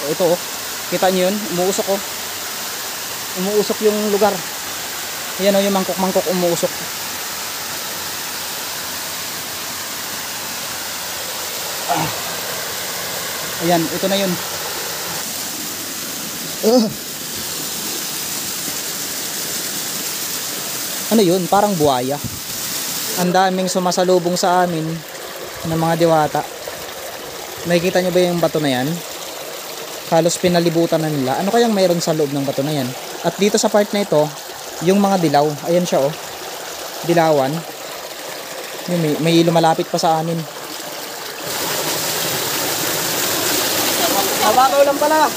Ito oh. Kita nyo yun? Umuusok oh. Umuusok yung lugar. Ayan oh, yung mangkok-mangkok umuusok. Ayan, ito na yun. Ano yun? Parang buhaya. Ang daming sumasalubong sa amin ng mga diwata. Nakikita nyo ba yung bato na yan? Halos pinalibutan na nila. Ano kayang mayroon sa loob ng bato na yan? At dito sa part na ito, yung mga dilaw. Ayan siya oh. Dilawan. May lumalapit pa sa amin. Mababaw lang pala.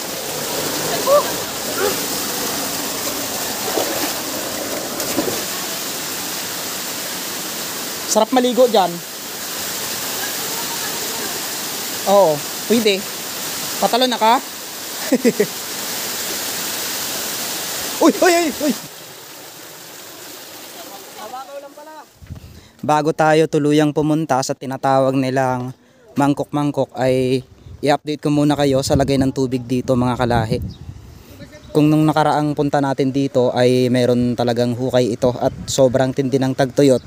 Sarap maligo dyan. Oo, pwede. Patalo na ka? Uy, uy, uy, uy. Mababaw lang pala. Bago tayo tuluyang pumunta sa tinatawag nilang mangkok-mangkok ay i-update ko muna kayo sa lagay ng tubig dito mga kalahi. Kung nung nakaraang punta natin dito ay meron talagang hukay ito at sobrang tindi ng tagtuyot,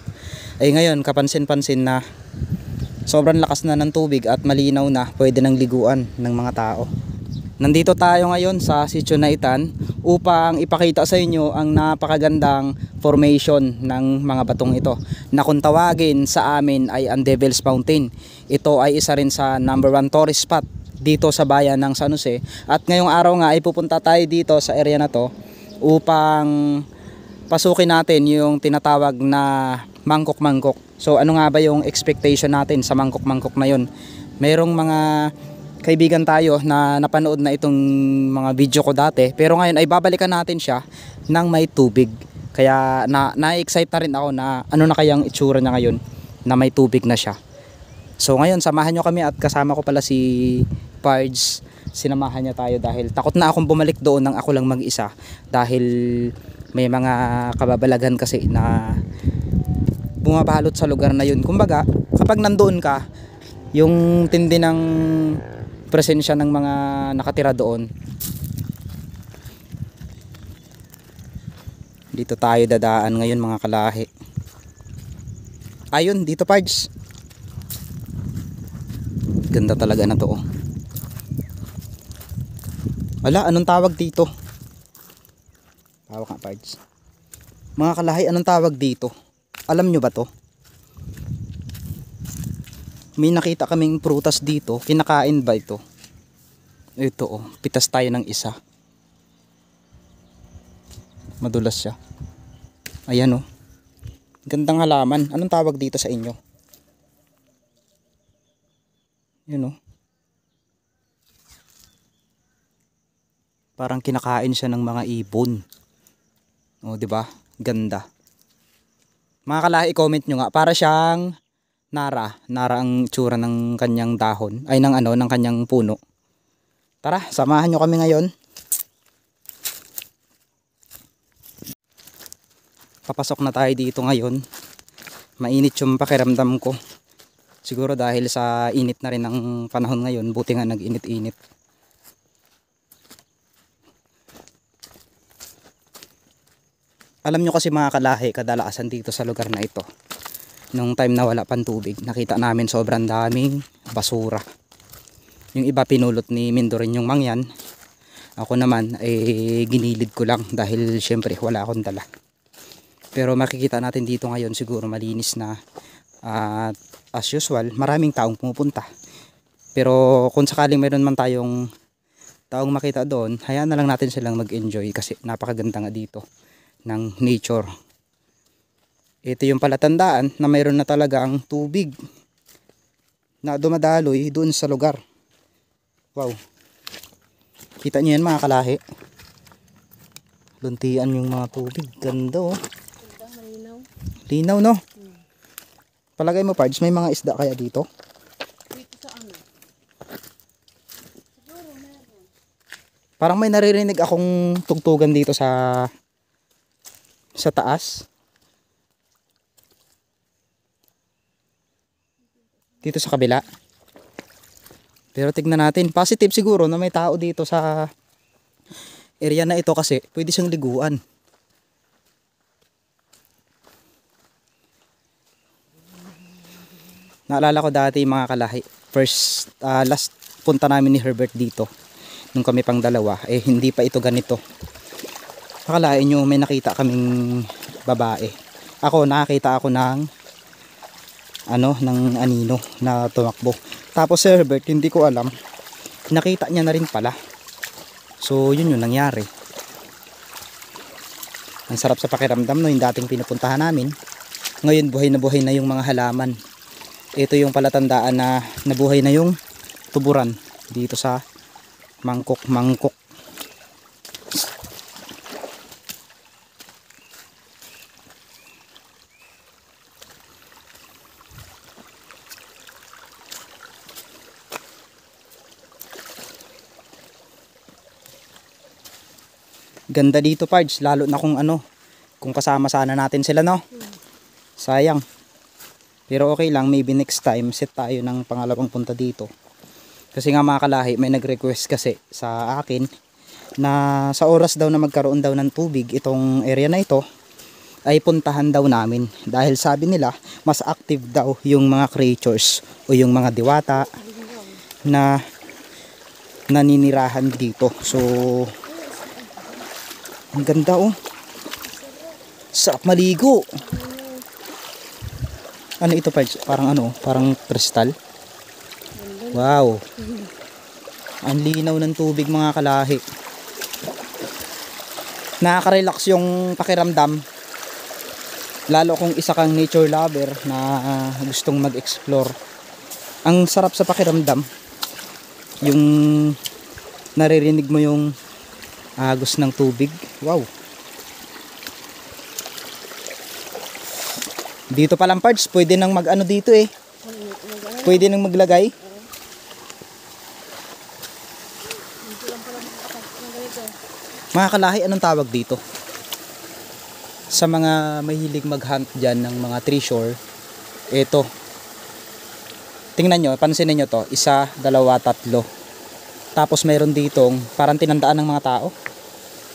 ay ngayon kapansin-pansin na sobrang lakas na ng tubig at malinaw na, pwede nang liguan ng mga tao. Nandito tayo ngayon sa Sitio Naitan upang ipakita sa inyo ang napakagandang formation ng mga batong ito na kung tawagin sa amin ay ang Devil's Mountain. Ito ay isa rin sa #1 tourist spot dito sa bayan ng San Jose, at ngayong araw nga ay pupunta tayo dito sa area na to upang pasukin natin yung tinatawag na mangkok-mangkok. So ano nga ba yung expectation natin sa mangkok-mangkok na yun? Merong mga kaibigan tayo na napanood na itong mga video ko dati, pero ngayon ay babalikan natin siya ng may tubig. Kaya na-excite na rin ako na ano na kayang itsura niya ngayon na may tubig na siya. So ngayon samahan nyo kami at kasama ko pala si Pards. Sinamahan niya tayo dahil takot na akong bumalik doon nang ako lang mag-isa, dahil may mga kababalaghan kasi na bumabalot sa lugar na yun. Kumbaga kapag nandoon ka, yung tindi ng presensya ng mga nakatira doon. Dito tayo dadaan ngayon mga kalahi. Ayun, dito Pards. Ganda talaga na to oh. Wala, anong tawag dito? Tawag nga Pards. Mga kalahi, anong tawag dito? Alam nyo ba to? May nakita kaming prutas dito. Kinakain ba ito? Ito oh, pitas tayo ng isa. Madulas siya. Ayan oh. Gandang halaman. Anong tawag dito sa inyo? Yun oh. Parang kinakain siya ng mga ibon. Oh, 'di ba? Ganda. Mga kalahi, comment nyo nga. Para siyang nara ang tsura ng kanyang dahon. Ay ng kanyang puno. Tara, samahan nyo kami ngayon. Papasok na tayo dito ngayon. Mainit yung pakiramdam ko. Siguro dahil sa init na rin ng panahon ngayon. Buti nga nag-init-init. Alam nyo kasi mga kalahi, kadalasan dito sa lugar na ito, nung time na wala pang tubig, nakita namin sobrang daming basura. Yung iba pinulot ni Mindo rin yung mangyan. Ako naman ay ginilid ko lang dahil syempre wala akong dala. Pero makikita natin dito ngayon siguro malinis na, at as usual maraming taong pumupunta. Pero kung sakaling mayroon man tayong taong makita doon, hayaan na lang natin silang mag-enjoy kasi napakaganda nga dito ng nature. Ito yung palatandaan na mayroon na talaga ang tubig na dumadaloy doon sa lugar. Wow. Kita nyo yan mga kalahi. Luntian yung mga tubig. Ganda oh. Linaw. Linaw no? Palagay mo Pards, may mga isda kaya dito? Dito sa ano? Siguro meron. Parang may naririnig akong tugtugan dito sa taas. Dito sa kabila. Pero tignan natin, positive siguro na may tao dito sa area na ito kasi pwede siyang liguan. Naalala ko dati mga kalahi, last punta namin ni Herbert dito nung kami pang dalawa, hindi pa ito ganito. Akalain nyo may nakita kaming babae. Nakakita ako ng ng anino na tumakbo. Tapos si Herbert, hindi ko alam, nakita niya na rin pala. So yun yung nangyari. Ang sarap sa pakiramdam no, yung dating pinupuntahan namin. Ngayon buhay na yung mga halaman. Ito yung palatandaan na nabuhay na yung tuburan dito sa mangkok. Ganda dito, Pards, lalo na kung kasama sana natin sila, no? Sayang. Pero okay lang, maybe next time set tayo ng pangalawang punta dito. Kasi nga mga kalahi, may nag-request kasi sa akin na sa oras daw na magkaroon daw ng tubig itong area na ito ay puntahan daw namin. Dahil sabi nila, mas active daw yung mga creatures o yung mga diwata na naninirahan dito. So, ang ganda oh. Sarap maligo. Ano ito, Pards? Parang kristal. Wow. Ang linaw ng tubig mga kalahi. Nakaka-relax yung pakiramdam. Lalo kung isa kang nature lover na gustong mag-explore. Ang sarap sa pakiramdam. Yung naririnig mo yung agos ng tubig. Wow. Dito pa lang, Pards, pwede nang dito eh. Pwede nang maglagay. Mga kalahi, anong tawag dito? Sa mga mahilig mag-hunt dyan ng mga treasure, ito. Tingnan nyo, pansinin nyo to. 1, 2, 3. Tapos mayroon ditong parang tinandaan ng mga tao.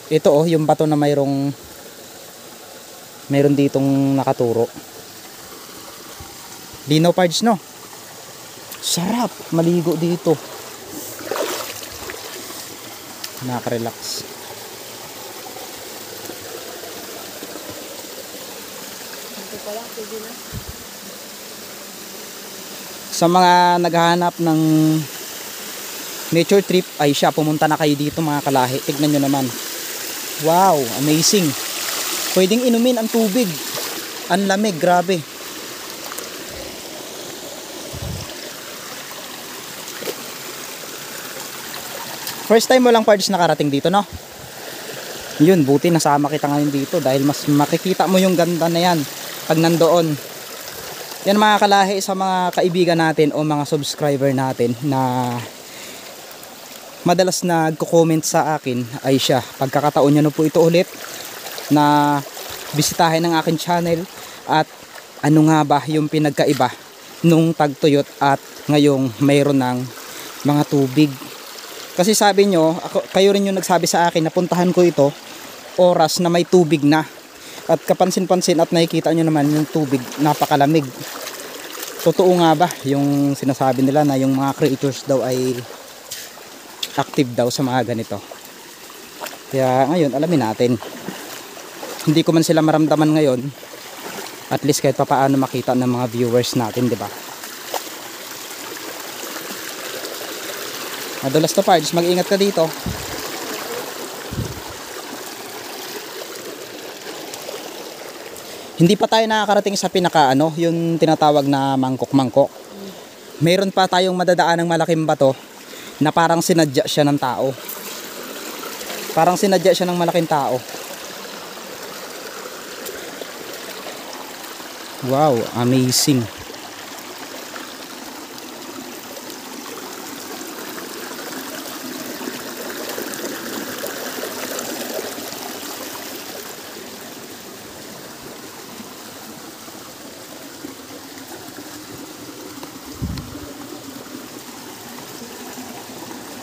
Ito oh, yung bato na mayroon ditong nakaturo. Linaw, Pards, no? Sarap maligo dito. Nakaka-relax. Sa mga naghahanap ng nature trip ay pumunta na kayo dito mga kalahi. Tignan nyo naman. Wow, amazing. Pwedeng inumin ang tubig. Ang lamig, grabe. First time mo lang, Pards, nakarating dito, no? Yun, buti nasama kita ngayon dito dahil mas makikita mo yung ganda na yan pag nandoon. Yan mga kalahi, sa mga kaibigan natin o mga subscriber natin na madalas nagko-comment sa akin ay pagkakataon nyo na po ito ulit na bisitahin ang akin channel at ano nga ba yung pinagkaiba nung tagtuyot at ngayong mayroon ng mga tubig. Kasi sabi nyo, kayo rin yung nagsabi sa akin na puntahan ko ito oras na may tubig na. At kapansin-pansin at nakikita nyo naman yung tubig, napakalamig. Totoo nga ba yung sinasabi nila na yung mga creatures daw ay active daw sa mga ganito? Kaya ngayon, alamin natin. Hindi ko man sila maramdaman ngayon, at least kahit papaano makita ng mga viewers natin, di ba? Madulas to, Pards, mag-ingat ka dito. Hindi pa tayo nakakarating sa pinaka yung tinatawag na mangkok-mangkok. Meron pa tayong madadaan ng malaking bato na parang sinadya siya ng tao. Parang sinadya siya ng malaking tao. Wow, amazing.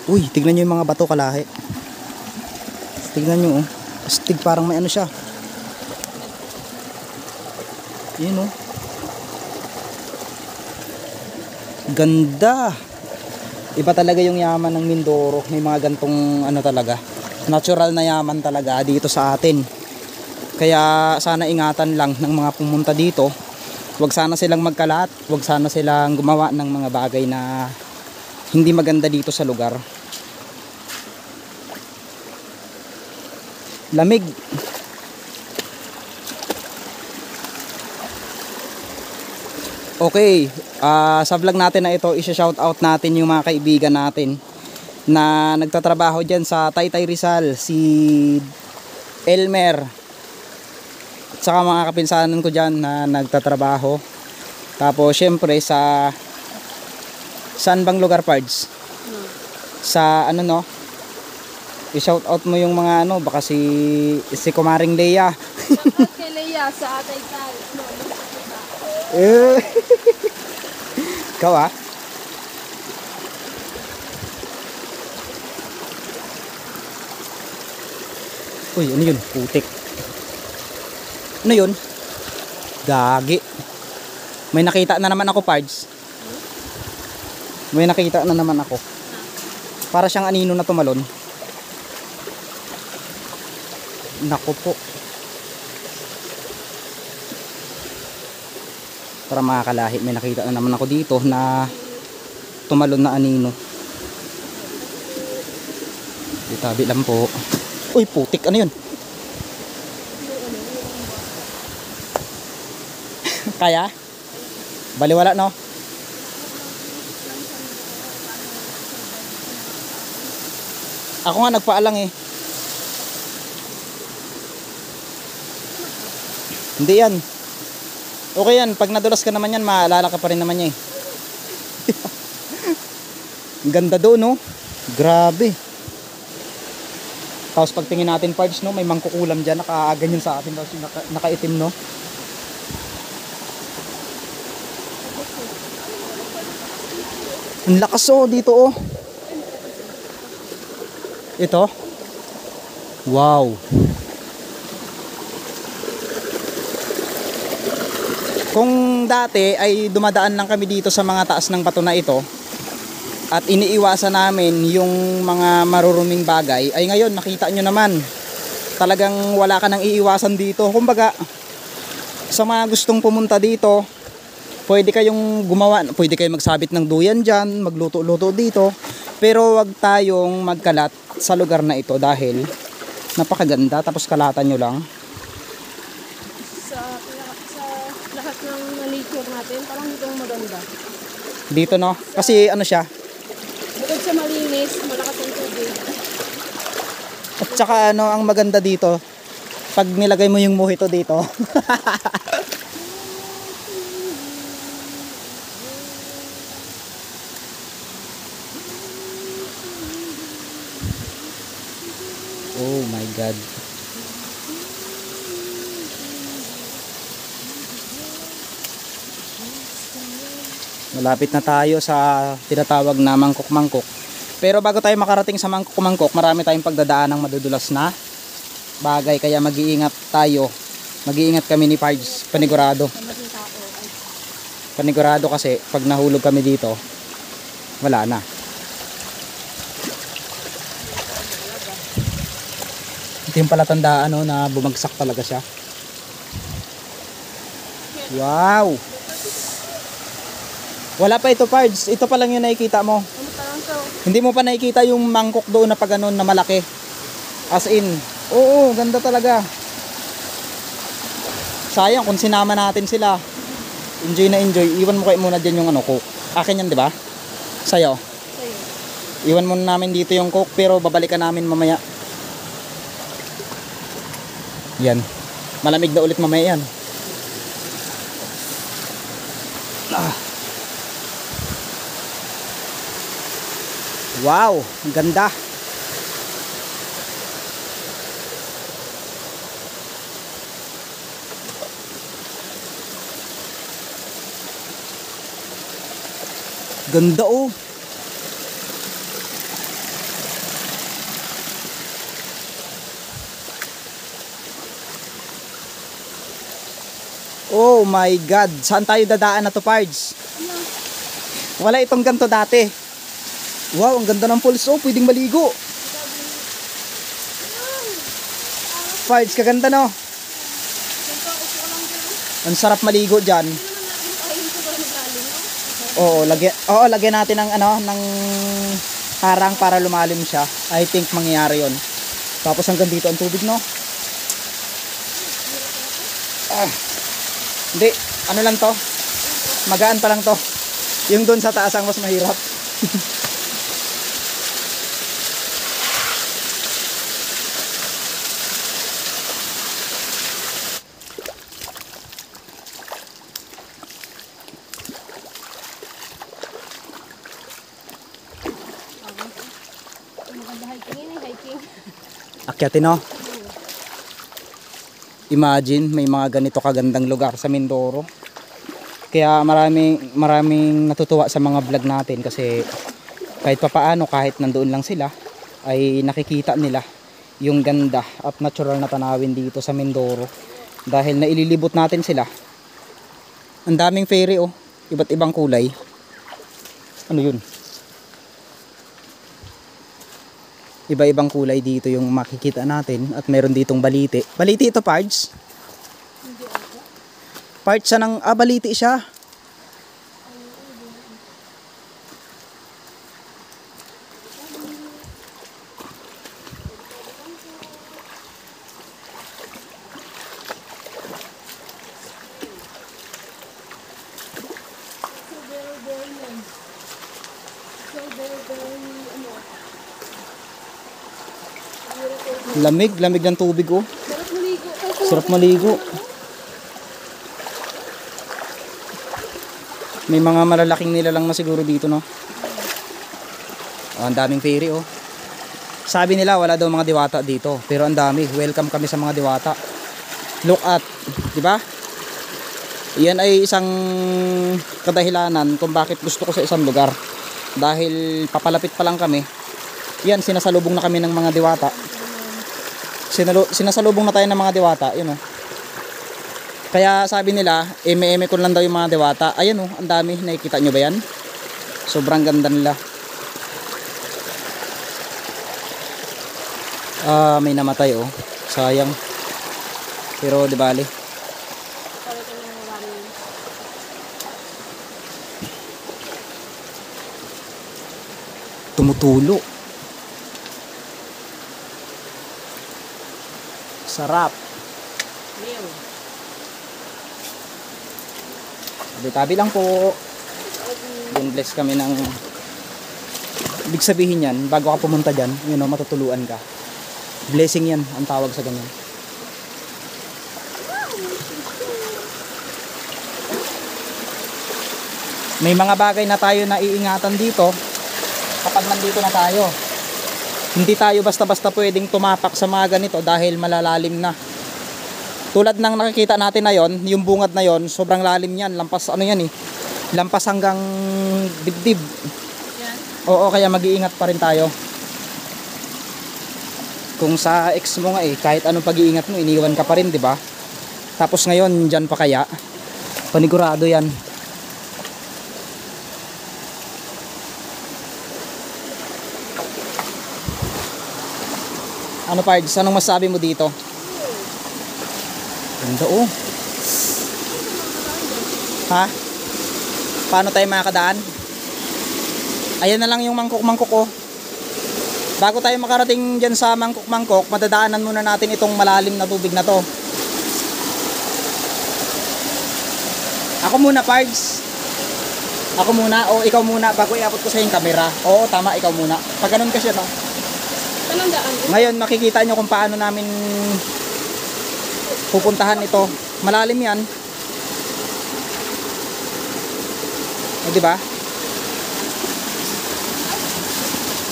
Uy, tignan nyo yung mga bato kalahi. Tignan nyo, oh. Astig, parang may ano siya. Yun, oh. Ganda. Iba talaga yung yaman ng Mindoro. May mga gantong ano talaga. Natural na yaman talaga dito sa atin. Kaya sana ingatan lang ng mga pumunta dito. Huwag sana silang magkalat. Huwag sana silang gumawa ng mga bagay na hindi maganda dito sa lugar. Lamig. Okay, sa vlog natin na ito, i-shout out natin yung mga kaibigan natin na nagtatrabaho dyan sa Taytay Rizal, si Elmer at saka mga kapinsanan ko dyan na nagtatrabaho. Tapos syempre sa saan bang lugar, Pards? Sa ano, no, i-shout out mo yung mga ano, baka si Kumaring Leia. Shout out kay Leia sa Taytay. Ikaw ah. Uy, ano yun? Putik. Ano yun? Gagi. May nakita na naman ako, Pards. May nakita na naman ako. Para siyang anino na tumalon. Naku po. Para mga kalahi, may nakita na naman ako dito na tumalon na anino. Itabi lang po. Uy, putik, ano yun? Kaya? Baliwala, no? Ako nga nagpaalang eh. Hindi yan. Okay yan, pag nadulas ka naman yan, maalala ka pa rin naman niya eh. Ganda doon, no? Grabe. Tapos pag tingin natin, Pards, no, may mangkukulam dyan, nakaganyan sa atin, tapos nakaitim, no? Ang lakas, oh, dito, oh. Ito. Wow. Kung dati ay dumadaan lang kami dito sa mga taas ng bato na ito at iniiwasan namin yung mga maruruming bagay, ay ngayon nakita nyo naman talagang wala ka nang iiwasan dito. Kumbaga sa mga gustong pumunta dito, pwede kayong gumawa, pwede kayong magsabit ng duyan dyan, magluto-luto dito, pero wag tayong magkalat sa lugar na ito dahil napakaganda. Tapos kalatan nyo lang Sa lahat ng nature natin, parang dito maganda. dito, no, kasi ano siya, Bukod sa malinis, malakas ang tubig. at saka ano ang maganda dito, pag nilagay mo yung mojito dito. Oh my God. Malapit na tayo sa tinatawag na mangkok-mangkok. Pero bago tayo makarating sa mangkok-mangkok, marami tayong pagdadaan ng madudulas na bagay. Kaya mag-iingat tayo. Mag-iingat kami ni Pards. Panigurado. Panigurado kasi pag nahulog kami dito, wala na. Ito yung palatandaan, no, na bumagsak talaga siya. Wow! Wala pa ito, Pards. Ito pa lang yung nakikita mo. Hindi mo pa nakikita yung mangkok doon na pag ganun na malaki. As in, oo, ganda talaga. Sayang kung sinama natin sila. Enjoy na enjoy. Iwan mo kayo muna dyan yung ano, coke. Akin yan, di ba? Sa'yo. Iwan muna namin dito yung coke, pero babalikan namin mamaya. Yan. Malamig na ulit mamaya yan. Wow, ang ganda. Ganda, oh. Oh my God. Saan tayo dadaan na to, Pards? Wala itong ganito dati. Wow, ang ganda ng falls. Oh, pwedeng maligo. Pards, kaganda no? Ang sarap maligo dyan. Lagyan natin ng ng harang para lumalim siya. I think mangyayari 'yon. Tapos hanggang dito ang tubig, no? Hindi, ano lang to? Magaan pa lang to. Yung doon sa taas ang mas mahirap. Hiking. Akyatin, no? Imagine, may mga ganito kagandang lugar sa Mindoro. Kaya maraming natutuwa sa mga vlog natin kasi kahit papaano, kahit nandoon lang sila, ay nakikita nila yung ganda at natural na tanawin dito sa Mindoro. Dahil naililibot natin sila. Ang daming ferry, oh. Iba't ibang kulay. Ano yun? Iba-ibang kulay dito yung makikita natin at meron ditong baliti. Baliti ito, Pards? Pards siya ng... baliti siya. Lamig ng tubig, oh. Sarap maligo. Sarap maligo. May mga malalaking nilalang na siguro dito, no? Oh, ang daming ferry, oh. Sabi nila wala daw mga diwata dito, pero ang dami. Welcome kami sa mga diwata. Look at, di ba? Iyan ay isang kadahilanan kung bakit gusto ko sa isang lugar. Dahil papalapit pa lang kami. Yan, sinasalubong na kami ng mga diwata. Sinasalubong na tayo ng mga diwata, yun, oh. Kaya sabi nila, eme-eme ko lang daw yung mga diwata. Ayan, oh, ang dami. Nakikita nyo ba yan? Sobrang ganda nila. May namatay, oh. Sayang. Pero di bali. Tumutulo. Sarap. Tabi-tabi lang po. Bless kami ng... Ibig sabihin yan, bago ka pumunta dyan, yun, matutuluan ka. Blessing yan, ang tawag sa ganyan. May mga bagay na tayo na iingatan dito kapag nandito na tayo. Hindi tayo basta-basta pwedeng tumapak sa mga ganito dahil malalalim na. Tulad ng nakikita natin na yon, yung bungad na yon, sobrang lalim yan. Lampas ano yan, eh. Lampas hanggang dibdib. Yan. Oo, kaya mag-iingat pa rin tayo. Kung sa ex mo nga, kahit anong pag-iingat mo, iniwan ka pa rin, di ba? Tapos ngayon, dyan pa kaya? Panigurado yan. Ano, Pards? Anong masabi mo dito? Ganda, oh. Ha? Paano tayo makakadaan? Ayan na lang yung mangkok-mangkok, oh. Bago tayo makarating dyan sa mangkok-mangkok, madadaanan muna natin itong malalim na tubig na to. Ako muna, Pards. Ako muna, o ikaw muna, bago iabot ko sa yung camera. Oo, tama, ikaw muna. Pag ganun kasi, no? Anong daan? Ngayon, makikita nyo kung paano namin pupuntahan ito. Malalim yan. O, diba?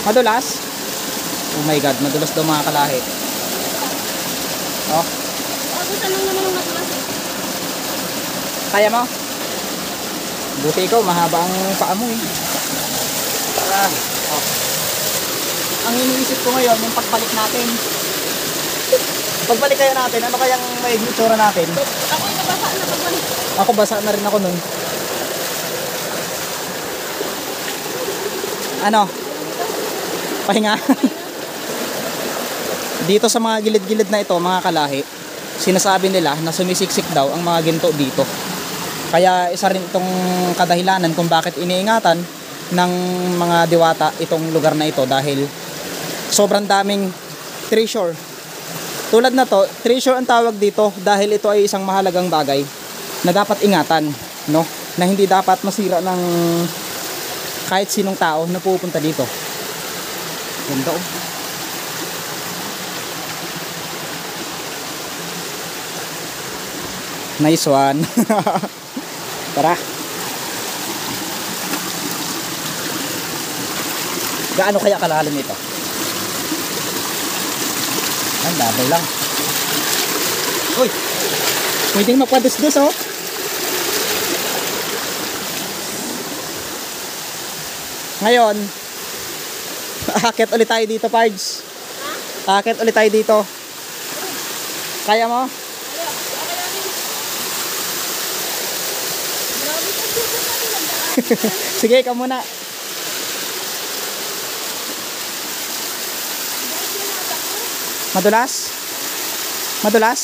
Madulas? Oh my God, madulas daw mga kalahi. Oh. Abutan lang naman ang matulas, eh. Kaya mo? Buti ikaw, mahaba ang paa mo, eh. Oh. Ang iniisip ko ngayon, yung pagbalik natin. Pagbalik kaya natin, ano kayang may itsura natin? Ako yung nabasa na pagbalik. Ako basa na rin ako nun. Ano? Pahinga. Dito sa mga gilid-gilid na ito, mga kalahi, sinasabi nila na sumisiksik daw ang mga ginto dito. Kaya isa rin itong kadahilanan kung bakit iniingatan ng mga diwata itong lugar na ito dahil sobrang daming treasure. Tulad na to, treasure ang tawag dito dahil ito ay isang mahalagang bagay na dapat ingatan, no? Na hindi dapat masira ng kahit sinong tao na pupunta dito. Ganda oh. Nice one. Tara. Gaano kaya kalalim ito? Ang babaw lang. Uy! Pwedeng mapadus-dus oh. Ngayon, aakit ulit tayo dito, Pards. Aakit ulit tayo dito. Kaya mo? Sige, ikaw muna. Madulas? Madulas?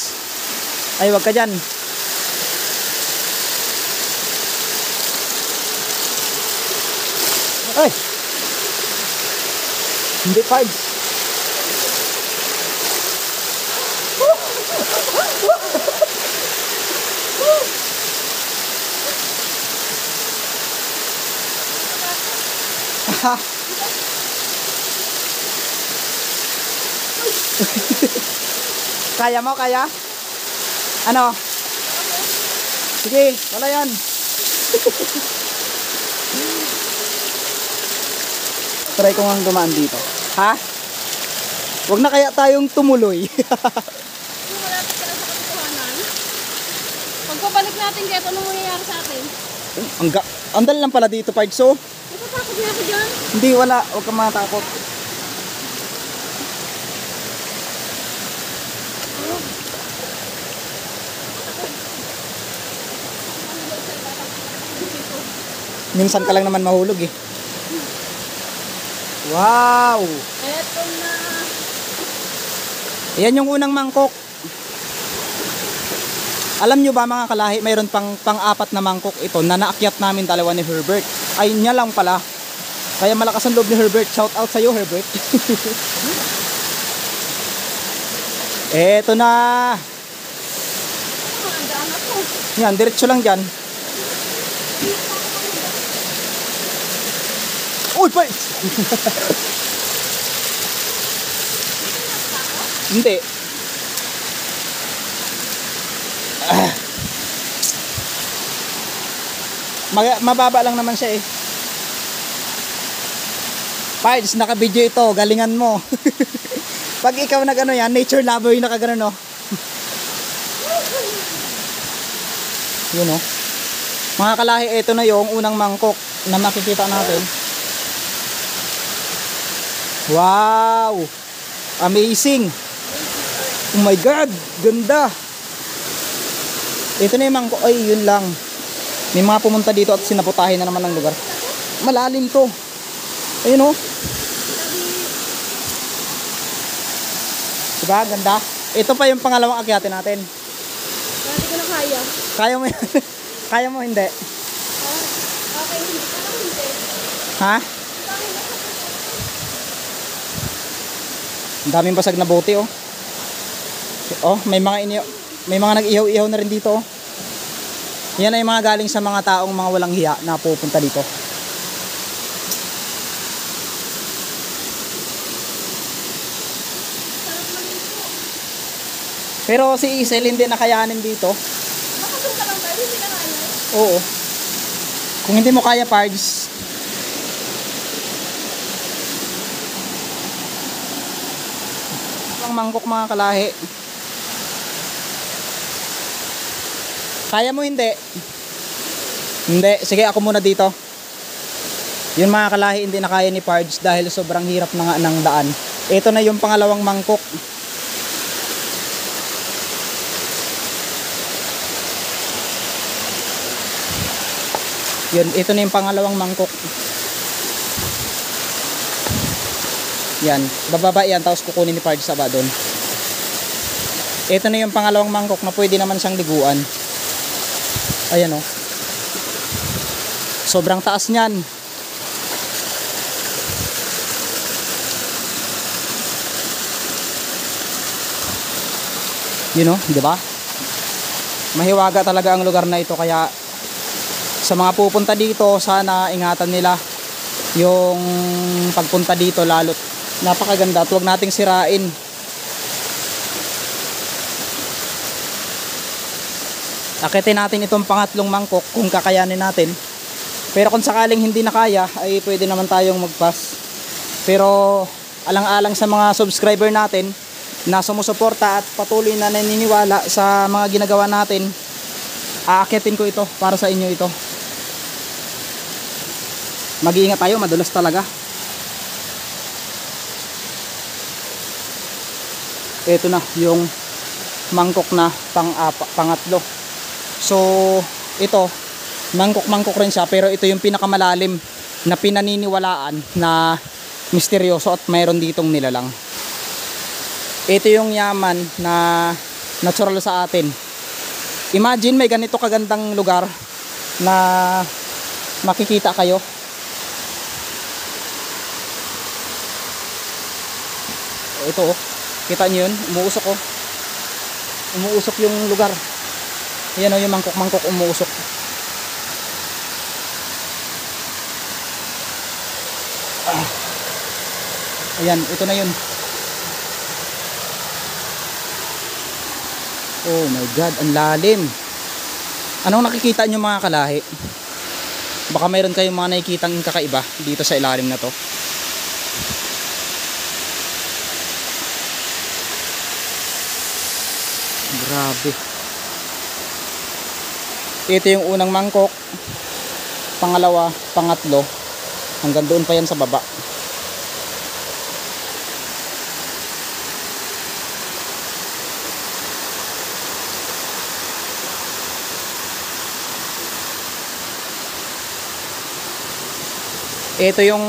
Ay, wag ka dyan. Ay! Hindi, Pards. Kaya mo, kaya? Ano? Sige, wala yan. Try ko nga dumaan dito. Ha? Huwag na kaya tayong tumuloy. Malapit ka na sa katotohanan. Pagpabalik natin kaya anong mangyayari sa atin? Andal lang pala dito, Pardso. Natatakot niya ako dyan. Hindi, wala. Huwag kang matakot. Minsan ka lang naman mahulog eh. Wow! Eto na. Yan yung unang mangkok. Alam nyo ba mga kalahi, mayroon pang-apat na mangkok ito na naakyat namin dalawa ni Herbert. Ay, niya lang pala. Kaya malakas ang loob ni Herbert. Shout out sa'yo, Herbert. Eto na. Ang daan ako. Yan, diretso lang dyan. Uy, Pards! Hindi. Mababa lang naman siya eh. Pards, naka-video ito. Galingan mo. Pag ikaw nag ano yan, nature lover yung nakagano no. Yun oh. Mga kalahi, ito na yung unang mangkok na makikita natin. Wow! Amazing! Oh my God! Ganda! Ito na yung mangkok. Ay, yun lang. May mga pumunta dito at sinaputahin na naman ang lugar. Malalim to. Ayun oh. Diba? Ganda. Ito pa yung pangalawang akyatin natin. Hindi ko na kaya. Kaya mo yan? Kaya mo hindi? Okay, hindi. Parang hindi. Ha? Ang daming basag na bote oh. Oh, may mga nag-ihaw-ihaw na rin dito oh. Yan ay mga galing sa mga taong mga walang hiya na pupunta dito. Pero si Isel hindi nakayanin dito. Makasal ka lang tayo, hindi ka kaya. Oo. Kung hindi mo kaya, Pards. Ang mangkok mga kalahi. Kaya mo hindi? Hindi. Sige, ako muna dito. Yun mga kalahi, hindi na kaya ni Pards dahil sobrang hirap na nga ng daan. Ito na yung pangalawang mangkok. Yun, ito na yung pangalawang mangkok. Yan, bababa yan, tapos kukunin ni Pards sa baba doon. Ito na yung pangalawang mangkok na pwede naman siyang liguan. Ayan oh. Sobrang taas niyan. Yun oh, di ba? Mahiwaga talaga ang lugar na ito, kaya sa mga pupunta dito, sana ingatan nila yung pagpunta dito, lalo't napakaganda at huwag nating sirain. Akitin natin itong pangatlong mangkok kung kakayanin natin, pero kung sakaling hindi na kaya ay pwede naman tayong mag-pass. Pero alang-alang sa mga subscriber natin na sumusuporta at patuloy na naniniwala sa mga ginagawa natin, aakitin ko ito para sa inyo ito. Mag-iingat tayo, madulas talaga. Ito na yung mangkok na pangatlo. So ito, mangkok rin siya, pero ito yung pinakamalalim na pinaniniwalaan na misteryoso at mayroon ditong nilalang. Ito yung yaman na natural sa atin. Imagine may ganito kagandang lugar na makikita kayo. Ito oh, kita nyo yun, umuusok oh. Umuusok yung lugar. Ayan oh, yung mangkok umuusok. Ayan, ito na yun. Oh my God, ang lalim. Anong nakikita nyo mga kalahi? Baka mayroon kayong mga nakikitang kakaiba dito sa ilalim na to. Grabe. Ito yung unang mangkok, pangalawa, pangatlo, hanggang doon pa yan sa baba. Ito yung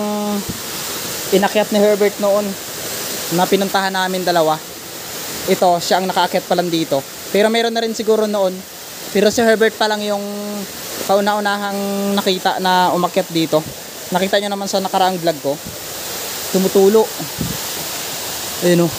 inakyat ni Herbert noon na pinuntahan namin dalawa. Ito, siya ang nakaakyat pa lang dito. Pero meron na rin siguro noon. Pero si Herbert pa lang yung kauna-unahang nakita na umakyat dito. Nakita nyo naman sa nakaraang vlog ko. Tumutulo. Ayun o.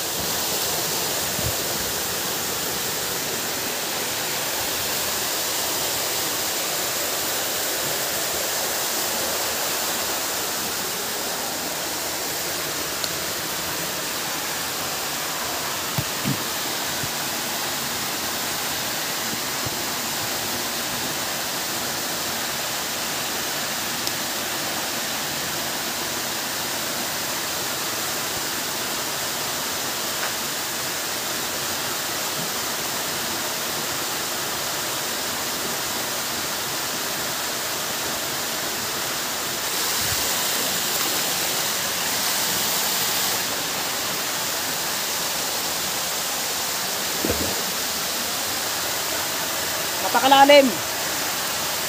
Napakalalim.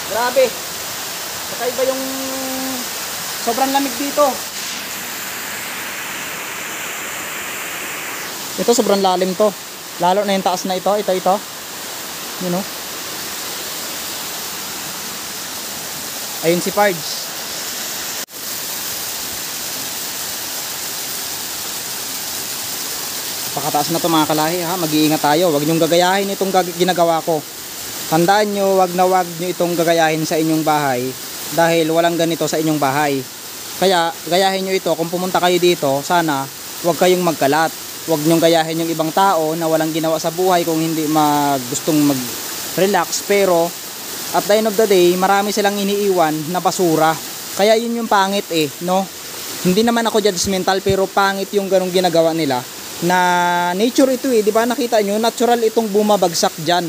Grabe. Kakaiba yung sobrang lamig dito. Ito sobrang lalim to. Lalo na yung taas na ito. Ito. You know? Ayun si Pards. Pakataas na to mga kalahi ha. Mag-iingat tayo. Huwag niyong gagayahin itong ginagawa ko. Tandaan nyo, wag nyo itong gagayahin sa inyong bahay dahil walang ganito sa inyong bahay. Kaya gayahin nyo ito. Kung pumunta kayo dito, sana wag kayong magkalat. Wag nyong gayahin yung ibang tao na walang ginawa sa buhay kung hindi gustong mag-relax. Pero at the end of the day, marami silang iniiwan na basura. Kaya yun yung pangit no? Hindi naman ako judgmental, pero pangit yung ganong ginagawa nila. Na nature ito di ba? Nakita nyo, natural itong bumabagsak dyan.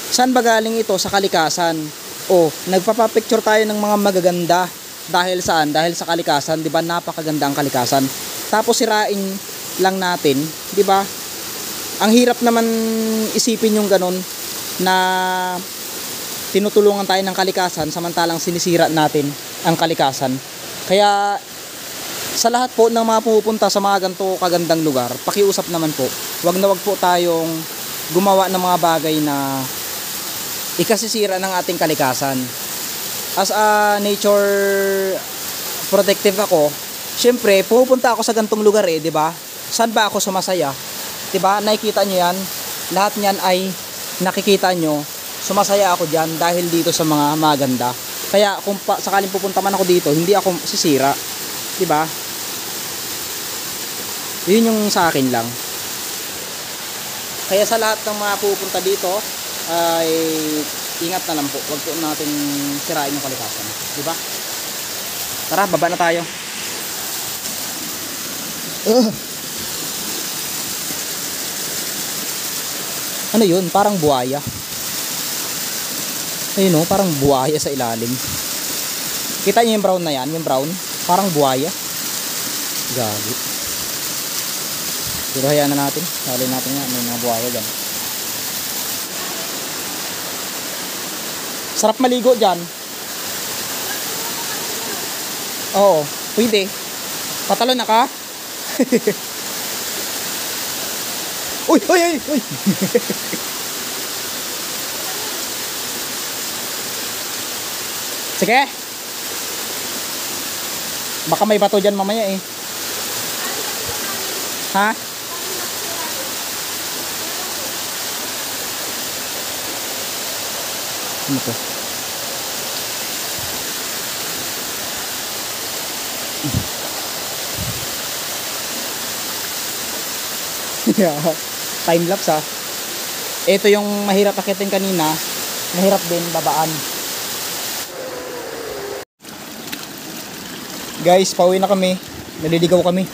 Saan ba galing ito? Sa kalikasan. Nagpapapicture tayo ng mga magaganda. Dahil saan? Dahil sa kalikasan. Di ba? Napakaganda ang kalikasan. Tapos sirain lang natin. Di ba? Ang hirap naman isipin yung ganun na tinutulungan tayo ng kalikasan samantalang sinisira natin ang kalikasan. Kaya sa lahat po ng mga pumupunta sa mga ganito kagandang lugar, pakiusap naman po, wag na wag po tayong gumawa ng mga bagay na ikasisira ng ating kalikasan. As a nature protective ako, syempre pupunta ako sa gantong lugar di ba? Saan ba ako sumasaya? 'Di ba? Nakikita niyo 'yan. Lahat niyan ay nakikita nyo. Sumasaya ako diyan dahil dito sa mga maganda. Kaya kung sakaling pupunta man ako dito, hindi ako sisira. 'Di ba? 'Yun yung sa akin lang. Kaya sa lahat ng mga pupunta dito ay ingat na lang po. Huwag po natin sirain yung kalikasan. 'Di ba? Tara, baba na tayo. Ano yun? Parang buhaya. Ayun o, parang buhaya sa ilalim. Kita niyo yung brown na yan? Yung brown? Parang buhaya. Gagi. Pero hayaan na natin. Salin natin yan. May mga buhaya dyan. Sarap maligo dyan. Oo, pwede. Patalon na ka? Uy, uy, uy, uy. Sige. Baka may bato dyan mamaya Ha? Ano to? Time lapse Ito yung mahirap akitin kanina, mahirap din babaan. Guys, pauwi na kami. Naliligaw kami.